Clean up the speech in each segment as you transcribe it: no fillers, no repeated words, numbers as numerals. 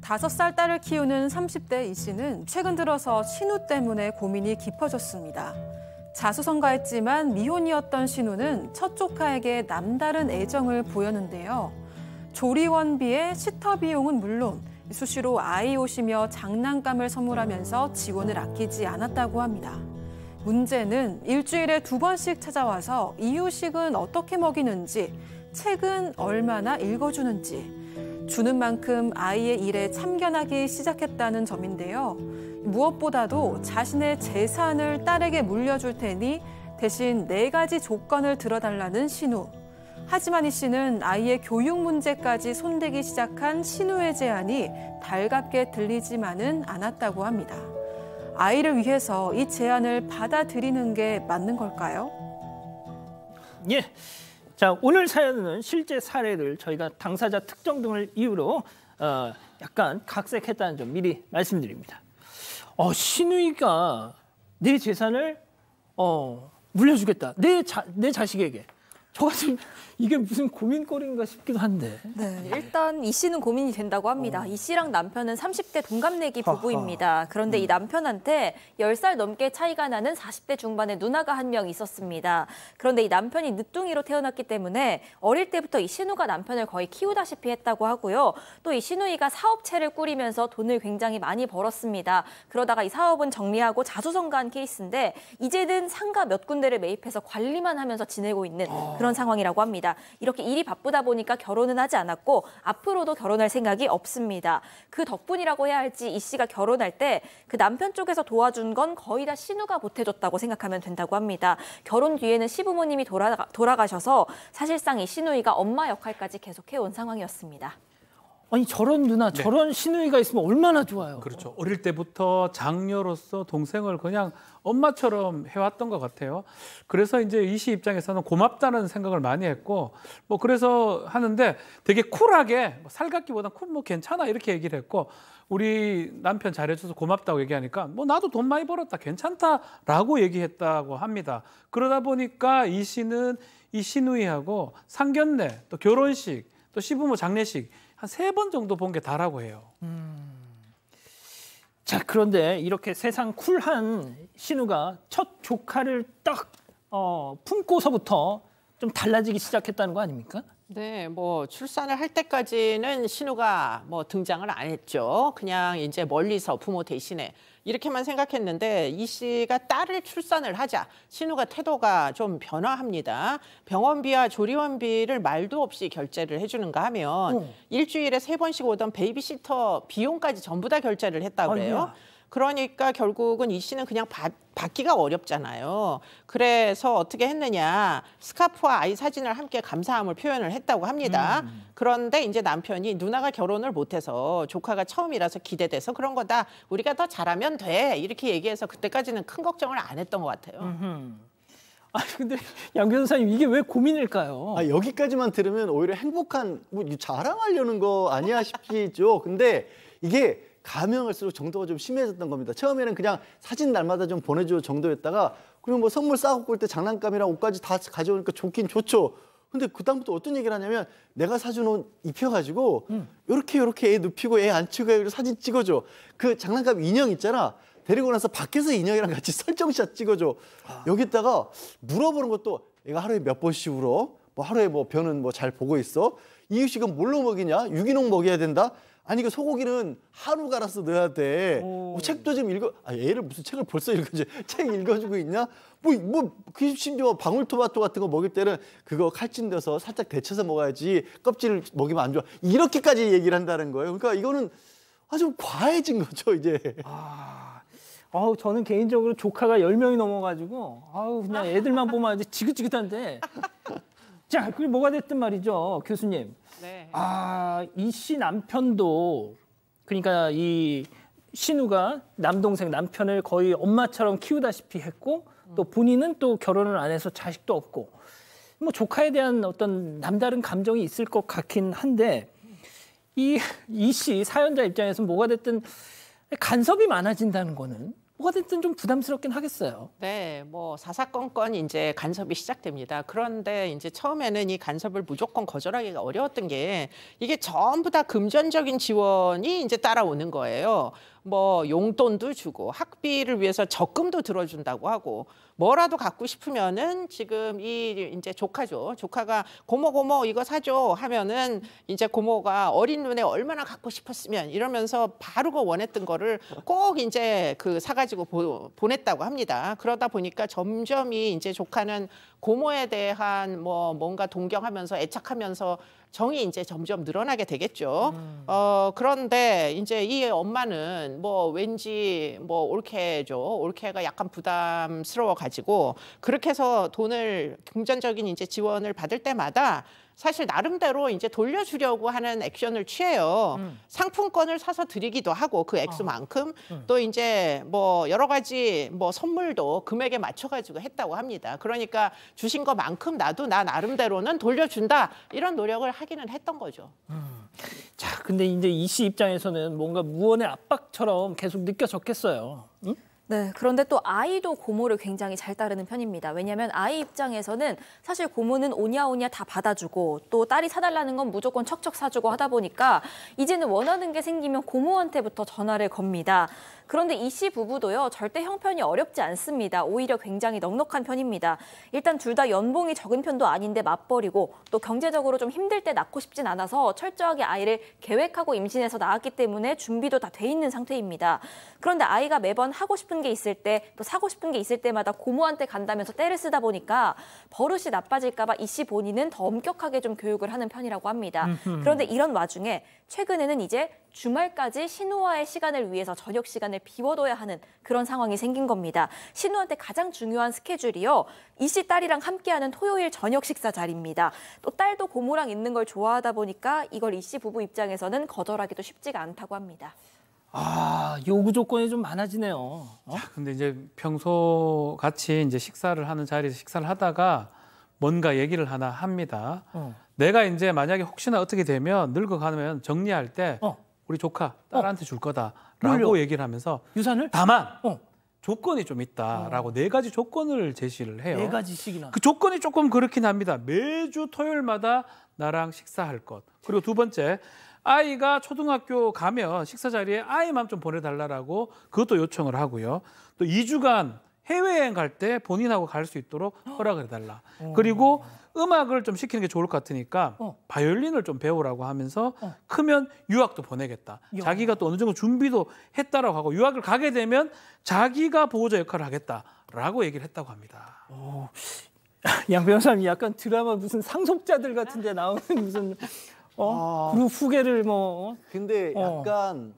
5살 딸을 키우는 30대 이 씨는 최근 들어서 신우 때문에 고민이 깊어졌습니다. 자수성가했지만 미혼이었던 신우는 첫 조카에게 남다른 애정을 보였는데요. 조리원비에 시터 비용은 물론 수시로 아이 옷이며 장난감을 선물하면서 지원을 아끼지 않았다고 합니다. 문제는 일주일에 2번씩 찾아와서 이유식은 어떻게 먹이는지, 책은 얼마나 읽어주는지, 주는 만큼 아이의 일에 참견하기 시작했다는 점인데요. 무엇보다도 자신의 재산을 딸에게 물려줄 테니 대신 4가지 조건을 들어달라는 신우. 하지만 이 씨는 아이의 교육 문제까지 손대기 시작한 신우의 제안이 달갑게 들리지만은 않았다고 합니다. 아이를 위해서 이 제안을 받아들이는 게 맞는 걸까요? 예. 자, 오늘 사연은 실제 사례를 저희가 당사자 특정 등을 이유로 약간 각색했다는 점 미리 말씀드립니다. 신우이가 내 재산을 물려주겠다. 내 자식에게. 저 같은 이게 무슨 고민거리인가 싶기도 한데. 네, 일단 이 씨는 고민이 된다고 합니다. 이 씨랑 남편은 30대 동갑내기 부부입니다. 그런데 이 남편한테 10살 넘게 차이가 나는 40대 중반의 누나가 한 명 있었습니다. 그런데 이 남편이 늦둥이로 태어났기 때문에 어릴 때부터 이 신우가 남편을 거의 키우다시피 했다고 하고요. 또 이 신우이가 사업체를 꾸리면서 돈을 굉장히 많이 벌었습니다. 그러다가 이 사업은 정리하고 자수성가한 케이스인데 이제는 상가 몇 군데를 매입해서 관리만 하면서 지내고 있는 그런 상황이라고 합니다. 이렇게 일이 바쁘다 보니까 결혼은 하지 않았고 앞으로도 결혼할 생각이 없습니다. 그 덕분이라고 해야 할지 이 씨가 결혼할 때 그 남편 쪽에서 도와준 건 거의 다 신우가 보태줬다고 생각하면 된다고 합니다. 결혼 뒤에는 시부모님이 돌아가셔서 사실상 이 신우이가 엄마 역할까지 계속해온 상황이었습니다. 아니 저런 누나, 저런 신우이가 있으면 얼마나 좋아요. 그렇죠. 어릴 때부터 장녀로서 동생을 그냥 엄마처럼 해왔던 것 같아요. 그래서 이제 이 씨 입장에서는 고맙다는 생각을 많이 했고, 뭐 그래서 하는데 되게 쿨하게 살갑기보다 쿨 뭐 괜찮아 이렇게 얘기를 했고, 우리 남편 잘해줘서 고맙다고 얘기하니까 뭐 나도 돈 많이 벌었다 괜찮다라고 얘기했다고 합니다. 그러다 보니까 이 씨는 이 신우이하고 상견례, 또 결혼식, 또 시부모 장례식 한 3번 정도 본 게 다라고 해요. 자, 그런데 이렇게 세상 쿨한 신우가 첫 조카를 딱 품고서부터 좀 달라지기 시작했다는 거 아닙니까? 네, 뭐 출산을 할 때까지는 신우가 뭐 등장을 안 했죠. 그냥 이제 멀리서 부모 대신에 이렇게만 생각했는데 이 씨가 딸을 출산을 하자 신우가 태도가 좀 변화합니다. 병원비와 조리원비를 말도 없이 결제를 해주는가 하면 일주일에 3번씩 오던 베이비시터 비용까지 전부 다 결제를 했다고 해요. 그러니까 결국은 이 씨는 그냥 받기가 어렵잖아요. 그래서 어떻게 했느냐. 스카프와 아이 사진을 함께 감사함을 표현을 했다고 합니다. 그런데 이제 남편이 누나가 결혼을 못해서 조카가 처음이라서 기대돼서 그런 거다. 우리가 더 잘하면 돼. 이렇게 얘기해서 그때까지는 큰 걱정을 안 했던 것 같아요. 근데 양 변호사님 이게 왜 고민일까요? 여기까지만 들으면 오히려 행복한 뭐 자랑하려는 거 아니야 싶죠. 근데 이게 가면 갈수록 정도가 좀 심해졌던 겁니다. 처음에는 그냥 사진 날마다 좀 보내줘 정도였다가 그리고 뭐 선물 싸갖고 올 때 장난감이랑 옷까지 다 가져오니까 좋긴 좋죠. 근데 그다음부터 어떤 얘기를 하냐면 내가 사준 옷 입혀가지고 요렇게 애 눕히고 애 앉히고 사진 찍어줘. 그 장난감 인형 있잖아. 데리고 나서 밖에서 인형이랑 같이 설정샷 찍어줘. 여기다가 물어보는 것도 얘가 하루에 몇 번씩 울어? 뭐 하루에 뭐 변은 뭐 잘 보고 있어? 이유식은 뭘로 먹이냐? 유기농 먹여야 된다? 아니 그 소고기는 한우 갈아서 넣어야 돼. 뭐 책도 좀 읽어. 애를 무슨 책을 벌써 읽어줘. 책 읽어주고 있냐? 그 심지어 방울토마토 같은 거 먹일 때는 그거 칼집 넣어서 살짝 데쳐서 먹어야지. 껍질을 먹이면 안 좋아. 이렇게까지 얘기를 한다는 거예요. 그러니까 이거는 아주 과해진 거죠 이제. 저는 개인적으로 조카가 10명이 넘어가지고 그냥 애들만 보면 아주 지긋지긋한데. 자, 그리고 뭐가 됐든 말이죠, 교수님. 네. 이 씨 남편도 그러니까 이 신우가 남동생 남편을 거의 엄마처럼 키우다시피 했고 또 본인은 또 결혼을 안 해서 자식도 없고 뭐 조카에 대한 어떤 남다른 감정이 있을 것 같긴 한데 이 씨 사연자 입장에서 뭐가 됐든 간섭이 많아진다는 거는 뭐가 됐든 좀 부담스럽긴 하겠어요. 네, 뭐 사사건건 이제 간섭이 시작됩니다. 그런데 이제 처음에는 이 간섭을 무조건 거절하기가 어려웠던 게 이게 전부 다 금전적인 지원이 이제 따라오는 거예요. 뭐 용돈도 주고 학비를 위해서 적금도 들어준다고 하고 뭐라도 갖고 싶으면은 지금 이 이제 조카죠. 조카가 고모 이거 사줘 하면은 이제 고모가 어린 눈에 얼마나 갖고 싶었으면 이러면서 바로 그 원했던 거를 꼭 이제 그 사가지고 보냈다고 합니다. 그러다 보니까 점점이 이제 조카는 고모에 대한 뭐 뭔가 동경하면서 애착하면서 정이 이제 점점 늘어나게 되겠죠. 그런데 이제 이 엄마는 뭐 왠지 뭐 올케가 약간 부담스러워 가지고 그렇게 해서 돈을 금전적인 이제 지원을 받을 때마다 사실 나름대로 이제 돌려주려고 하는 액션을 취해요. 상품권을 사서 드리기도 하고 그 액수만큼 또 이제 뭐 여러 가지 뭐 선물도 금액에 맞춰가지고 했다고 합니다. 그러니까 주신 것만큼 나도 나 나름대로는 돌려준다 이런 노력을 하기는 했던 거죠. 자, 근데 이제 이 씨 입장에서는 뭔가 무언의 압박처럼 계속 느껴졌겠어요. 응? 네, 그런데 또 아이도 고모를 굉장히 잘 따르는 편입니다. 왜냐하면 아이 입장에서는 사실 고모는 오냐오냐 다 받아주고 또 딸이 사달라는 건 무조건 척척 사주고 하다 보니까 이제는 원하는 게 생기면 고모한테부터 전화를 겁니다. 그런데 이 씨 부부도요, 절대 형편이 어렵지 않습니다. 오히려 굉장히 넉넉한 편입니다. 일단 둘 다 연봉이 적은 편도 아닌데 맞벌이고 또 경제적으로 좀 힘들 때 낳고 싶진 않아서 철저하게 아이를 계획하고 임신해서 낳았기 때문에 준비도 다 돼 있는 상태입니다. 그런데 아이가 매번 하고 싶은 게 있을 때 또 사고 싶은 게 있을 때마다 고모한테 간다면서 떼를 쓰다 보니까 버릇이 나빠질까 봐 이 씨 본인은 더 엄격하게 좀 교육을 하는 편이라고 합니다. 그런데 이런 와중에 최근에는 이제 주말까지 신우와의 시간을 위해서 저녁 시간을 비워둬야 하는 그런 상황이 생긴 겁니다. 신우한테 가장 중요한 스케줄이요, 이 씨 딸이랑 함께하는 토요일 저녁 식사 자리입니다. 또 딸도 고모랑 있는 걸 좋아하다 보니까 이걸 이 씨 부부 입장에서는 거절하기도 쉽지가 않다고 합니다. 아, 요구 조건이 좀 많아지네요. 근데 이제 평소 같이 이제 식사를 하는 자리에서 식사를 하다가 뭔가 얘기를 하나 합니다. 내가 이제 만약에 혹시나 어떻게 되면 늙어가면 정리할 때 우리 조카 딸한테 줄 거다라고 뭘요? 얘기를 하면서 유산을? 다만 조건이 좀 있다라고 4가지 조건을 제시를 해요. 4가지씩이나. 그 조건이 조금 그렇긴 합니다. 매주 토요일마다 나랑 식사할 것. 그리고 2번째, 아이가 초등학교 가면 식사 자리에 아이만 좀 보내달라고 그것도 요청을 하고요. 또 2주간 해외여행 갈 때 본인하고 갈 수 있도록 허락을 해달라. 그리고 음악을 좀 시키는 게 좋을 것 같으니까 바이올린을 좀 배우라고 하면서 크면 유학도 보내겠다. 자기가 또 어느 정도 준비도 했다라고 하고 유학을 가게 되면 자기가 보호자 역할을 하겠다라고 얘기를 했다고 합니다. 양 변호사님 약간 드라마 무슨 상속자들 같은 데 나오는 무슨 그룹 후계를 뭐. 근데 약간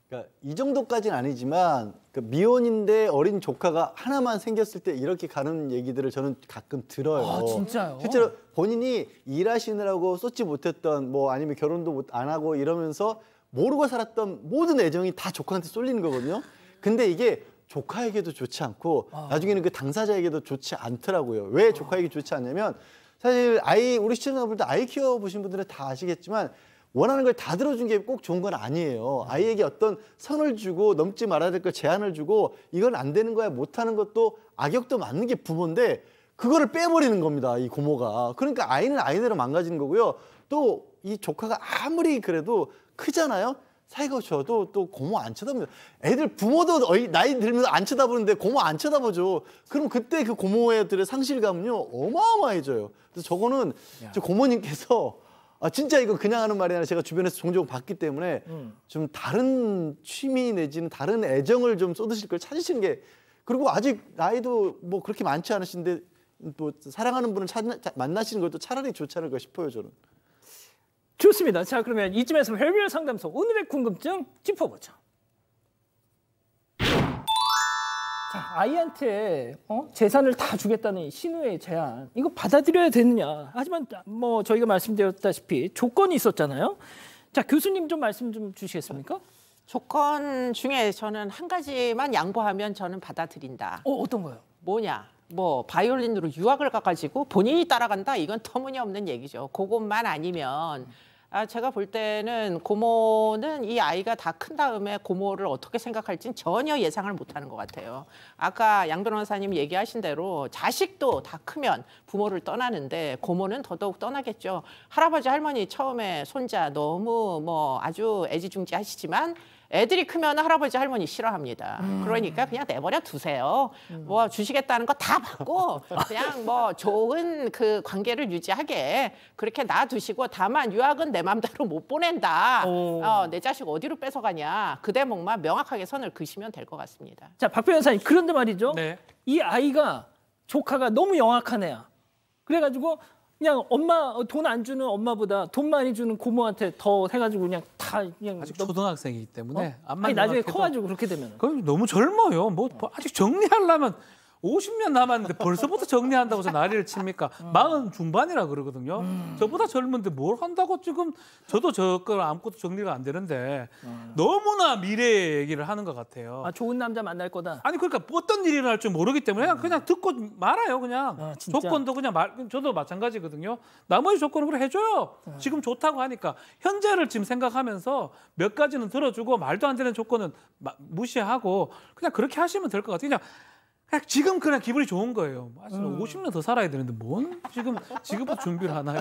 그러니까 이 정도까지는 아니지만 그 미혼인데 어린 조카가 하나만 생겼을 때 이렇게 가는 얘기들을 저는 가끔 들어요. 아, 진짜요? 실제로 본인이 일하시느라고 쏟지 못했던 뭐 아니면 결혼도 안 하고 이러면서 모르고 살았던 모든 애정이 다 조카한테 쏠리는 거거든요. 근데 이게 조카에게도 좋지 않고 나중에는 그 당사자에게도 좋지 않더라고요. 왜 조카에게 좋지 않냐면 사실 우리 시청자분들 아이 키워보신 분들은 다 아시겠지만 원하는 걸 다 들어준 게 꼭 좋은 건 아니에요. 아이에게 어떤 선을 주고 넘지 말아야 될 걸 제한을 주고 이건 안 되는 거야 못하는 것도 악역도 맞는 게 부모인데 그거를 빼버리는 겁니다. 이 고모가. 그러니까 아이는 아이대로 망가지는 거고요. 또 이 조카가 아무리 그래도 크잖아요. 사이가 좋아도 또 고모 안 쳐다봅니다. 애들 부모도 나이 들면서 안 쳐다보는데 고모 안 쳐다보죠. 그럼 그때 그 고모애들의 상실감은요 어마어마해져요. 그래서 저거는 저 고모님께서 진짜 이거 그냥 하는 말이 아니라 제가 주변에서 종종 봤기 때문에 좀 다른 취미 내지는 다른 애정을 좀 쏟으실 걸 찾으시는 게, 그리고 아직 나이도 뭐 그렇게 많지 않으신데 또 사랑하는 분을 만나시는 것도 차라리 좋지 않을까 싶어요, 저는. 좋습니다. 자, 그러면 이쯤에서 별별 상담소 오늘의 궁금증 짚어보죠. 자, 아이한테 재산을 다 주겠다는 신우의 제안, 이거 받아들여야 되느냐. 하지만 뭐 저희가 말씀드렸다시피 조건이 있었잖아요. 자, 교수님 좀 말씀 좀 주시겠습니까? 조건 중에 저는 한 가지만 양보하면 저는 받아들인다. 어떤 거요? 뭐냐? 뭐 바이올린으로 유학을 가가지고 본인이 따라간다? 이건 터무니없는 얘기죠. 그것만 아니면 제가 볼 때는 고모는 이 아이가 다 큰 다음에 고모를 어떻게 생각할지는 전혀 예상을 못하는 것 같아요. 아까 양 변호사님 얘기하신 대로 자식도 다 크면 부모를 떠나는데 고모는 더더욱 떠나겠죠. 할아버지 할머니 처음에 손자 너무 뭐 아주 애지중지하시지만 애들이 크면 할아버지 할머니 싫어합니다. 그러니까 그냥 내버려 두세요. 뭐 주시겠다는 거 다 받고 그냥 뭐 좋은 그 관계를 유지하게 그렇게 놔두시고 다만 유학은 내 맘대로 못 보낸다. 내 자식 어디로 뺏어가냐. 그 대목만 명확하게 선을 그시면 될 것 같습니다. 자, 박 변호사님, 그런데 말이죠. 네. 이 아이가 조카가 너무 영악한 애야. 그래가지고 그냥 엄마 돈 안 주는 엄마보다 돈 많이 주는 고모한테 더 해가지고 그냥 다 그냥 아직 초등학생이기 때문에 아니 나중에 커가지고 그렇게 되면 그럼 너무 젊어요. 뭐 아직 정리하려면 50년 남았는데 벌써부터 정리한다고 해서 난리를 칩니까? 40 중반이라 그러거든요. 저보다 젊은데 뭘 한다고 지금 저도 저걸 아무것도 정리가 안 되는데 너무나 미래 얘기를 하는 것 같아요. 아, 좋은 남자 만날 거다. 아니 그러니까 어떤 일이 일어날 줄 모르기 때문에 그냥 듣고 말아요. 그냥 진짜? 조건도 그냥 저도 마찬가지거든요. 나머지 조건을 그래 해줘요. 지금 좋다고 하니까 현재를 지금 생각하면서 몇 가지는 들어주고 말도 안 되는 조건은 무시하고 그냥 그렇게 하시면 될 것 같아요. 그냥 지금 그냥 기분이 좋은 거예요. 50년 더 살아야 되는데 뭔 지금부터 준비를 하나요?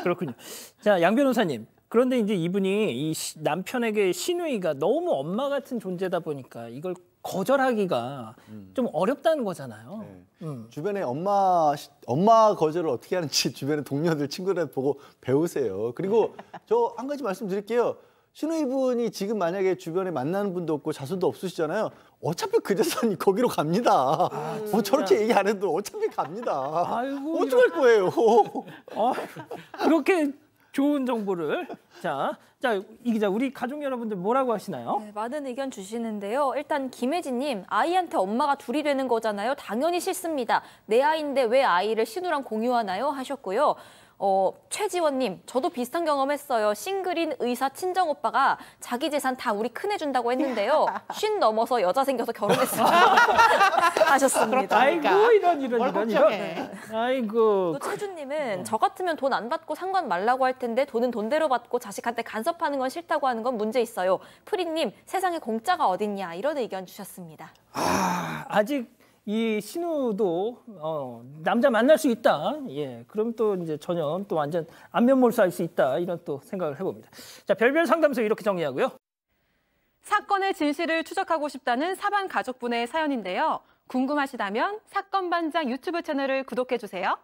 그렇군요. 자, 양 변호사님. 그런데 이제 이분이 이 남편에게 시누이가 너무 엄마 같은 존재다 보니까 이걸 거절하기가 좀 어렵다는 거잖아요. 네. 주변에 엄마 거절을 어떻게 하는지 주변에 동료들, 친구들 보고 배우세요. 그리고 저 한 가지 말씀드릴게요. 시누이분이 지금 만약에 주변에 만나는 분도 없고 자손도 없으시잖아요. 어차피 그 재산이 거기로 갑니다. 뭐 저렇게 얘기 안 해도 어차피 갑니다. 아이고, 어떡할 거예요? 그렇게 좋은 정보를 자, 이 기자, 우리 가족 여러분들 뭐라고 하시나요? 네, 많은 의견 주시는데요. 일단 김혜진님, 아이한테 엄마가 둘이 되는 거잖아요. 당연히 싫습니다. 내 아이인데 왜 아이를 신우랑 공유하나요? 하셨고요. 최지원님, 저도 비슷한 경험했어요. 싱글인 의사 친정 오빠가 자기 재산 다 우리 큰애 준다고 했는데요. 50 넘어서 여자 생겨서 결혼했습니다. 하셨습니다. 아이고 이런. 아이고. 또 최주님은 저 같으면 돈 안 받고 상관 말라고 할 텐데 돈은 돈대로 받고 자식한테 간섭하는 건 싫다고 하는 건 문제 있어요. 프리님, 세상에 공짜가 어딨냐 이런 의견 주셨습니다. 아직 이 신우도 남자 만날 수 있다. 예, 그럼 또 이제 전혀 또 완전 안면몰수할 수 있다. 이런 또 생각을 해봅니다. 자, 별별 상담소 이렇게 정리하고요. 사건의 진실을 추적하고 싶다는 사반 가족분의 사연인데요. 궁금하시다면 사건반장 유튜브 채널을 구독해 주세요.